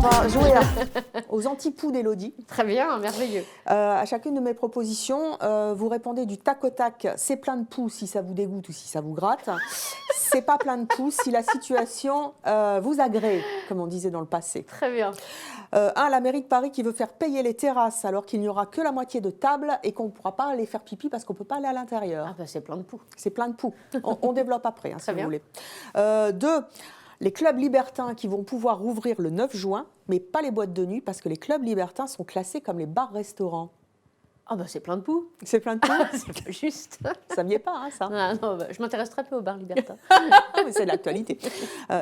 va jouer aux antipoux d'Élodie. Très bien, merveilleux. À chacune de mes propositions, vous répondez du tac au tac. C'est plein de poux si ça vous dégoûte ou si ça vous gratte. C'est pas plein de poux si la situation vous agrée, comme on disait dans le passé. Très bien. La mairie de Paris qui veut faire payer les terrasses alors qu'il n'y aura que la moitié de tables et qu'on ne pourra pas aller faire pipi parce qu'on ne peut pas aller à l'intérieur. Ah bah c'est plein de poux. C'est plein de poux. On développe après, si bien. vous voulez. 2, les clubs libertins qui vont pouvoir rouvrir le 9 juin, mais pas les boîtes de nuit parce que les clubs libertins sont classés comme les bars-restaurants. Ah bah c'est plein de poux. C'est plein de poux. C'est pas juste. Ça n'y est pas, ça. Ah, non, bah, je m'intéresse très peu au bar libertin. Mais c'est l'actualité.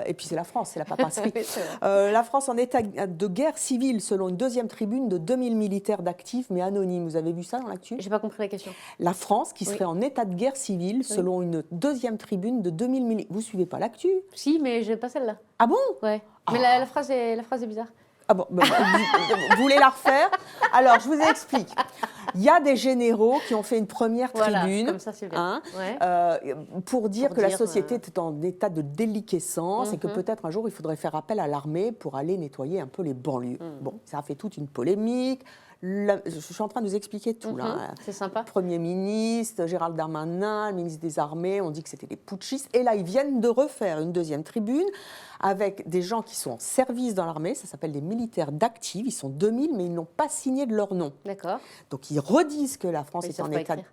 Et puis c'est la France, c'est la papasserie. Oui, c'est vrai. La France en état de guerre civile selon une deuxième tribune de 2000 militaires d'actifs mais anonymes. Vous avez vu ça dans l'actu? J'ai pas compris la question. La France qui serait en état de guerre civile selon une deuxième tribune de 2000 militaires. Vous suivez pas l'actu? Si, mais j'ai pas celle-là. Ah bon? Ouais. Mais la phrase est bizarre. Ah bon, vous voulez la refaire? Alors, je vous explique. Il y a des généraux qui ont fait une première tribune comme ça, c'est bien. pour dire que la société est en état de déliquescence et que Mhm. peut-être un jour, il faudrait faire appel à l'armée pour aller nettoyer un peu les banlieues. Bon, ça a fait toute une polémique. Je suis en train de vous expliquer tout, là. C'est sympa. Le Premier ministre, Gérald Darmanin, le ministre des Armées, on dit que c'était des putschistes. Et là, ils viennent de refaire une deuxième tribune avec des gens qui sont en service dans l'armée. Ça s'appelle des militaires d'actifs. Ils sont 2000, mais ils n'ont pas signé de leur nom. D'accord. Donc, ils redisent que la France Ils est savent en pas état... écrire.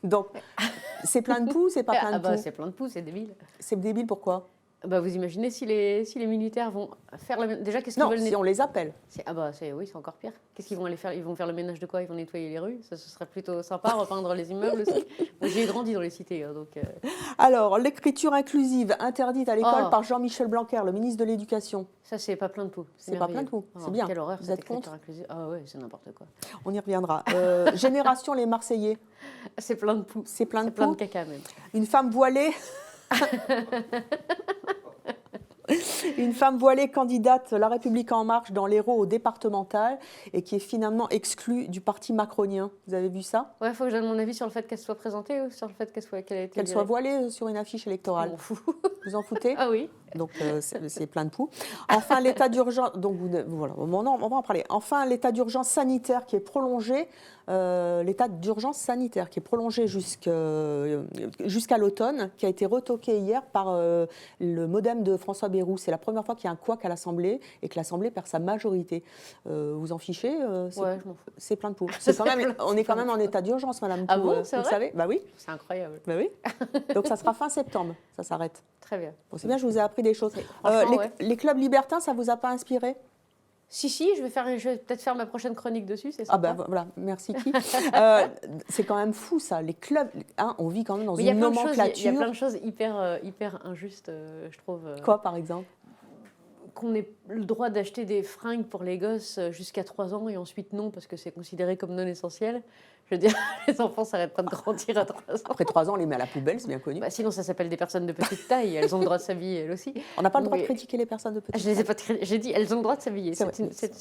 Donc, c'est plein de poux, c'est pas plein de bah poux. c'est plein de poux, c'est débile. C'est débile, pourquoi? Bah vous imaginez si les militaires vont faire la même... Déjà, qu'est-ce qu'ils Non, veulent si on les appelle. Oui, c'est encore pire. Qu'est-ce qu'ils vont aller faire? Ils vont faire le ménage de quoi? Ils vont nettoyer les rues? Ça, ce serait plutôt sympa, repeindre les immeubles aussi. Moi, j'ai grandi dans les cités, donc... Alors, l'écriture inclusive interdite à l'école Oh. par Jean-Michel Blanquer, le ministre de l'Éducation. Ça, c'est pas plein de poux. C'est pas plein de poux, c'est bien. Quelle horreur, Vous cette êtes contre? écriture inclusive. Ah ouais, c'est n'importe quoi. On y reviendra. Génération les Marseillais. C'est plein de poux. C'est plein de plein de poux. caca, même. Une femme voilée. Une femme voilée candidate La République En Marche dans l'Hérault au départemental et qui est finalement exclue du parti macronien. Vous avez vu ça? Ouais, il faut que je donne mon avis sur le fait qu'elle soit présentée ou sur le fait qu'elle ait été Qu'elle soit voilée sur une affiche électorale. Je m'en fous. Vous en foutez? Ah oui. Donc c'est plein de poux. Enfin, l'état d'urgence. Donc voilà, on va en parler. Enfin, l'état d'urgence sanitaire qui est prolongé. L'état d'urgence sanitaire qui est prolongé jusqu'à l'automne, qui a été retoqué hier par le MoDem de François Bayrou. C'est la première fois qu'il y a un couac à l'Assemblée et que l'Assemblée perd sa majorité. Vous en fichez? Ouais, je m'en fous. C'est plein de poux. On est quand même en état d'urgence, Madame Ah Pou, bon, vous c'est le vrai? savez? Bah oui. C'est incroyable. Bah oui. Donc ça sera fin septembre, ça s'arrête. Très bien. Bon, c'est bien, je vous ai appris des choses. Franchement, ouais. Les clubs libertins, ça vous a pas inspiré? Si, je vais peut-être faire ma prochaine chronique dessus, c'est ça. Ah ben voilà, merci qui. C'est quand même fou ça, les clubs, on vit quand même dans une nomenclature. Il y a plein de choses hyper injustes, je trouve. Quoi par exemple? Qu'on ait le droit d'acheter des fringues pour les gosses jusqu'à 3 ans et ensuite non parce que c'est considéré comme non essentiel. Je veux dire, les enfants s'arrêtent pas de grandir à 3 ans. Après 3 ans, on les met à la poubelle, c'est bien connu. Bah, sinon, ça s'appelle des personnes de petite taille. Elles ont le droit de s'habiller, elles aussi. On n'a pas le droit de critiquer les personnes de petite taille. Je les ai pas j'ai dit, elles ont le droit de s'habiller. C'est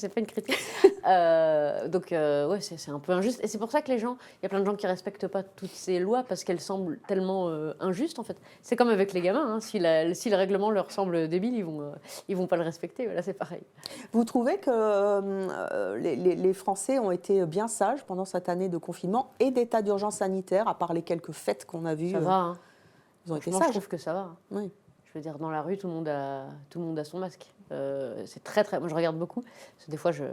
pas une critique. Ouais, c'est un peu injuste. Et c'est pour ça que il y a plein de gens qui respectent pas toutes ces lois parce qu'elles semblent tellement injustes en fait. C'est comme avec les gamins. Hein. Si le règlement leur semble débile, ils vont pas le respecter. Voilà, c'est pareil. Vous trouvez que les Français ont été bien sages pendant cette année de confinement et d'état d'urgence sanitaire, à part les quelques fêtes qu'on a vues? Ça va. Hein. Ils ont été Je sages. trouve que ça va. Oui. Je veux dire, dans la rue, tout le monde a son masque. C'est très. Moi, je regarde beaucoup. Parce que des fois, je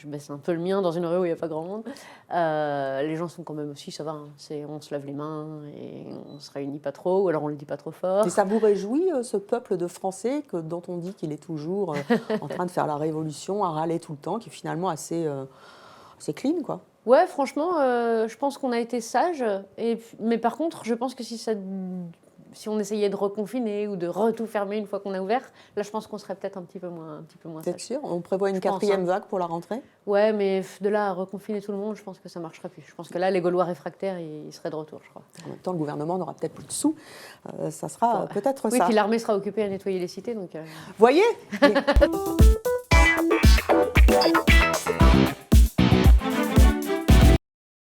baisse un peu le mien dans une rue où il n'y a pas grand monde. Les gens sont quand même aussi, ça va. Hein. On se lave les mains et on se réunit pas trop, ou alors on le dit pas trop fort. Et ça vous réjouit, ce peuple de Français dont on dit qu'il est toujours en train de faire la révolution, à râler tout le temps, qui est finalement assez clean, quoi? Ouais, franchement, je pense qu'on a été sages. Mais par contre, je pense que si on essayait de reconfiner ou de tout fermer une fois qu'on a ouvert, là, je pense qu'on serait peut-être un petit peu moins Peut-être sage. sûr. On prévoit une quatrième vague pour la rentrée? Ouais, mais de là à reconfiner tout le monde, je pense que ça ne marchera plus. Je pense que là, les Gaulois réfractaires, ils seraient de retour, je crois. En même temps, le gouvernement n'aura peut-être plus de sous. Ça sera peut-être Oui, ça. puis l'armée sera occupée à nettoyer les cités. Donc Voyez